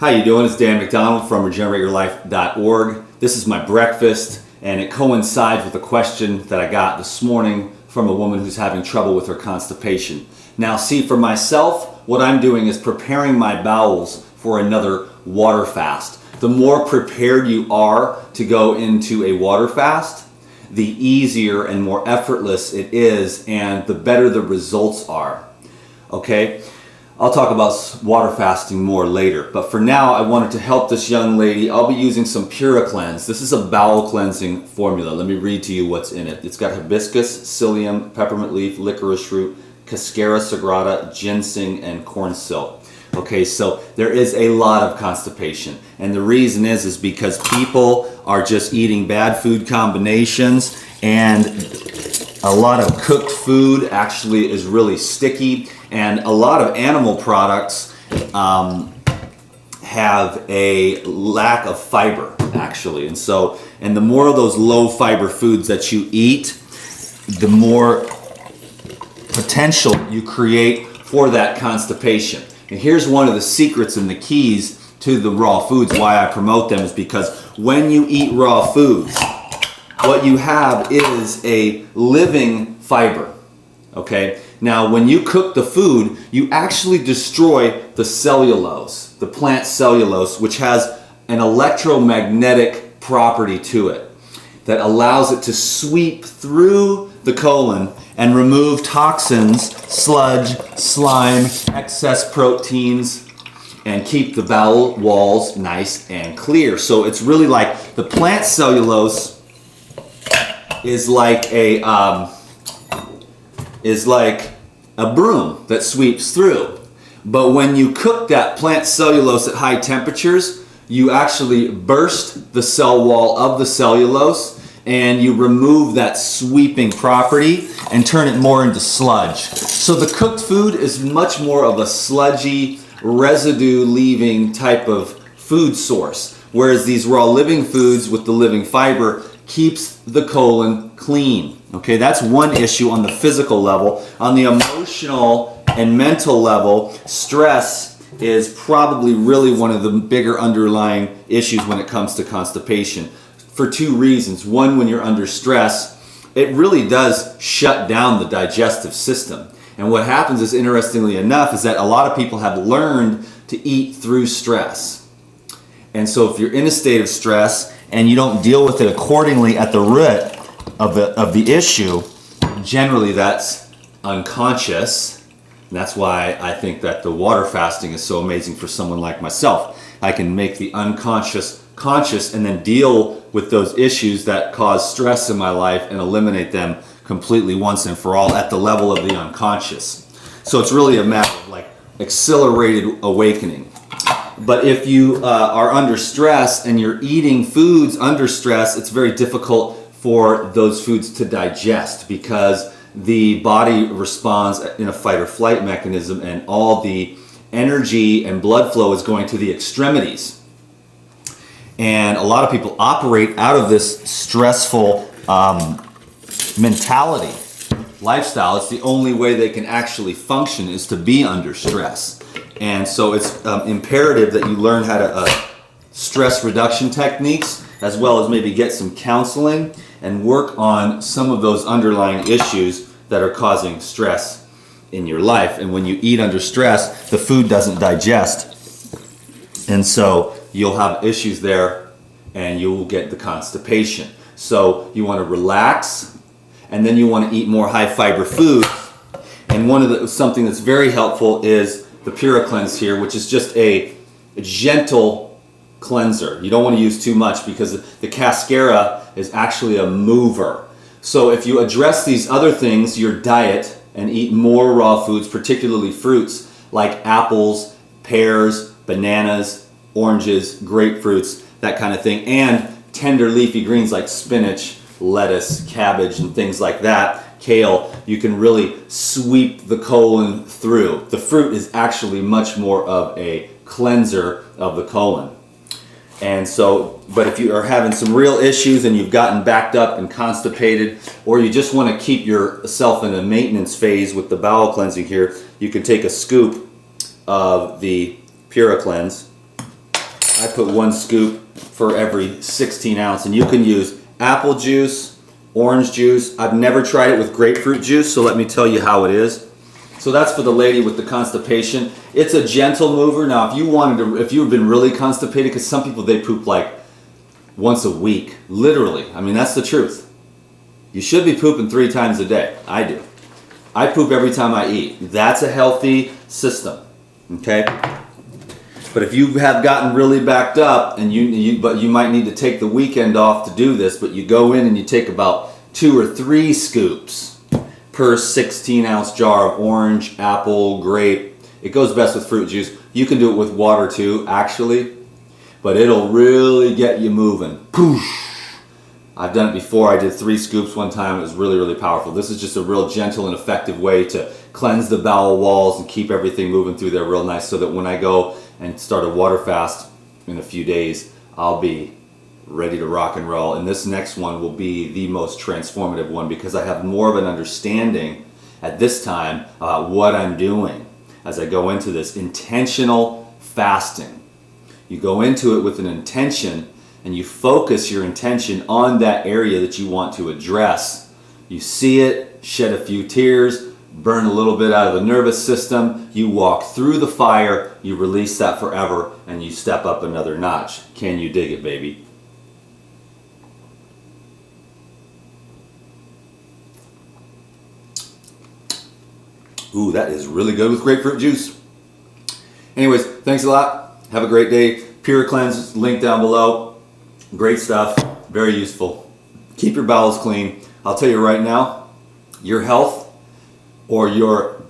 How you doing? It's Dan McDonald from regenerateyourlife.org. This is my breakfast, and it coincides with a question that I got this morning from a woman who's having trouble with her constipation. Now, see, for myself, what I'm doing is preparing my bowels for another water fast. The more prepared you are to go into a water fast, the easier and more effortless it is, and the better the results are. Okay? I'll talk about water fasting more later, but for now I wanted to help this young lady. I'll be using some PuraCleanse. This is a bowel cleansing formula. Let me read to you what's in it. It's got hibiscus, psyllium, peppermint leaf, licorice root, cascara sagrada, ginseng, and corn silk. Okay, so there is a lot of constipation, and the reason is because people are just eating bad food combinations, and a lot of cooked food actually is really sticky, and a lot of animal products have a lack of fiber actually, and the more of those low fiber foods that you eat, the more potential you create for that constipation. And here's one of the secrets and the keys to the raw foods, why I promote them, is because when you eat raw foods, what you have is a living fiber. Okay? Now, when you cook the food, you actually destroy the cellulose, the plant cellulose, which has an electromagnetic property to it that allows it to sweep through the colon and remove toxins, sludge, slime, excess proteins, and keep the bowel walls nice and clear. So it's really like the plant cellulose is like a broom that sweeps through. But when you cook that plant cellulose at high temperatures, you actually burst the cell wall of the cellulose, and you remove that sweeping property and turn it more into sludge. So the cooked food is much more of a sludgy, residue-leaving type of food source, whereas these raw living foods with the living fiber keeps the colon clean. Okay, that's one issue on the physical level. On the emotional and mental level, stress is probably really one of the bigger underlying issues when it comes to constipation, for two reasons. One, when you're under stress, it really does shut down the digestive system. And what happens is, interestingly enough, is that a lot of people have learned to eat through stress. And so if you're in a state of stress and you don't deal with it accordingly at the root of the issue, generally that's unconscious. And that's why I think that the water fasting is so amazing for someone like myself. I can make the unconscious conscious and then deal with those issues that cause stress in my life and eliminate them completely once and for all at the level of the unconscious. So it's really a matter of like accelerated awakening. But if you are under stress and you're eating foods under stress, it's very difficult for those foods to digest because the body responds in a fight or flight mechanism, and all the energy and blood flow is going to the extremities. And a lot of people operate out of this stressful mentality, lifestyle. It's the only way they can actually function is to be under stress. And so it's imperative that you learn how to stress reduction techniques, as well as maybe get some counseling and work on some of those underlying issues that are causing stress in your life. And when you eat under stress, the food doesn't digest. And so you'll have issues there and you will get the constipation. So you want to relax, and then you want to eat more high fiber foods. And something that's very helpful is the PuraCleanse here, which is just a gentle cleanser. You don't want to use too much because the cascara is actually a mover. So if you address these other things, your diet, and eat more raw foods, particularly fruits like apples, pears, bananas, oranges, grapefruits, that kind of thing, and tender leafy greens like spinach, lettuce, cabbage, and things like that, kale, you can really sweep the colon through. The fruit is actually much more of a cleanser of the colon. And so, but if you are having some real issues and you've gotten backed up and constipated, or you just want to keep yourself in a maintenance phase with the bowel cleansing here, you can take a scoop of the PuraCleanse I put 1 scoop for every 16 ounce, and you can use apple juice, orange juice. I've never tried it with grapefruit juice, so let me tell you how it is. So that's for the lady with the constipation. It's a gentle mover. Now, if you've been really constipated, because some people, they poop like once a week, literally. I mean, that's the truth. You should be pooping 3 times a day. I do. I poop every time I eat. That's a healthy system, okay? But if you have gotten really backed up, and but you might need to take the weekend off to do this, but you go in and you take about 2 or 3 scoops per 16-ounce jar of orange, apple, grape. It goes best with fruit juice. You can do it with water too, actually, but it'll really get you moving. Poosh! I've done it before. I did 3 scoops one time. It was really, really powerful. This is just a real gentle and effective way to cleanse the bowel walls and keep everything moving through there real nice, so that when I go and start a water fast in a few days, I'll be ready to rock and roll. And this next one will be the most transformative one, because I have more of an understanding at this time about what I'm doing as I go into this intentional fasting. You go into it with an intention, and you focus your intention on that area that you want to address. You see it, shed a few tears, burn a little bit out of the nervous system, you walk through the fire, you release that forever, and you step up another notch. Can you dig it, baby? Ooh, that is really good with grapefruit juice. Anyways, thanks a lot. Have a great day. Pure Cleanse, link down below. Great stuff, very useful. Keep your bowels clean. I'll tell you right now, your health or your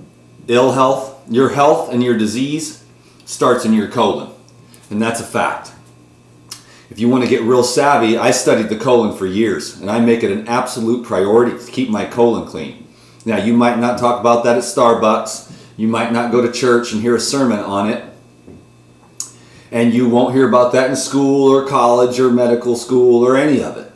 ill health, your health and your disease starts in your colon. And that's a fact. If you want to get real savvy, I studied the colon for years, and I make it an absolute priority to keep my colon clean. Now, you might not talk about that at Starbucks. You might not go to church and hear a sermon on it. And you won't hear about that in school or college or medical school or any of it.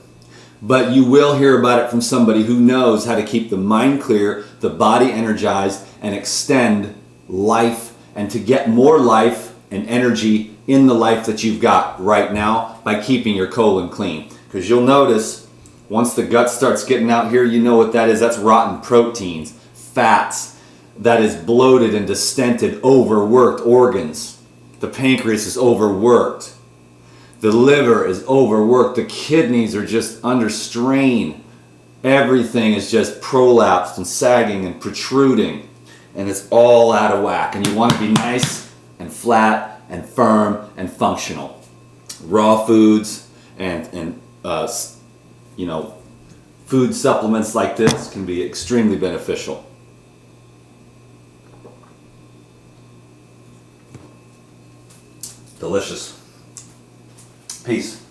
But you will hear about it from somebody who knows how to keep the mind clear, the body energized, and extend life, and to get more life and energy in the life that you've got right now by keeping your colon clean. Because you'll notice, once the gut starts getting out here, you know what that is. That's rotten proteins, fats. That is bloated and distended, overworked organs. The pancreas is overworked. The liver is overworked. The kidneys are just under strain. Everything is just prolapsed and sagging and protruding. And it's all out of whack. And you want to be nice and flat and firm and functional. Raw foods and food supplements like this can be extremely beneficial. Delicious. Peace.